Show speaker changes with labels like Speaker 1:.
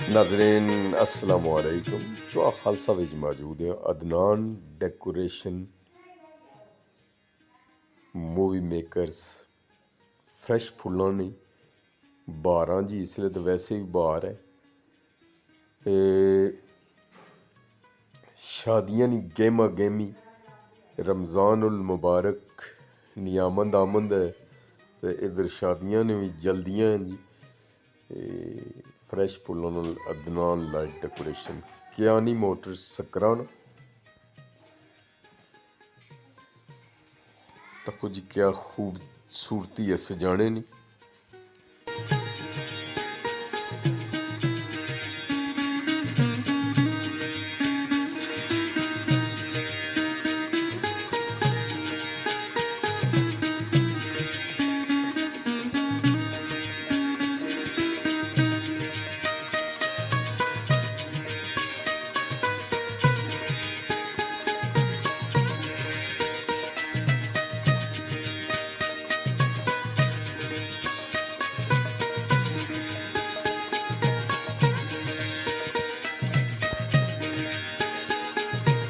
Speaker 1: नाजरीन अस्सलाम वालेकुम। जो खालसा विच मौजूद है Adnan decoration movie makers fresh फुल्लां नहीं बहारां जी इसलै तो वैसे भी बहार है ते शादियां नी गेमा गेमी रमज़ान उल मुबारक नी आमद है ते इधर शादियां ने भी जल्दियां हैं जी। फ्रैश फुल्लां नाल Adnan light decoration Kiani motors सकराना तको जी क्या खूबसूरती है सजाने नी।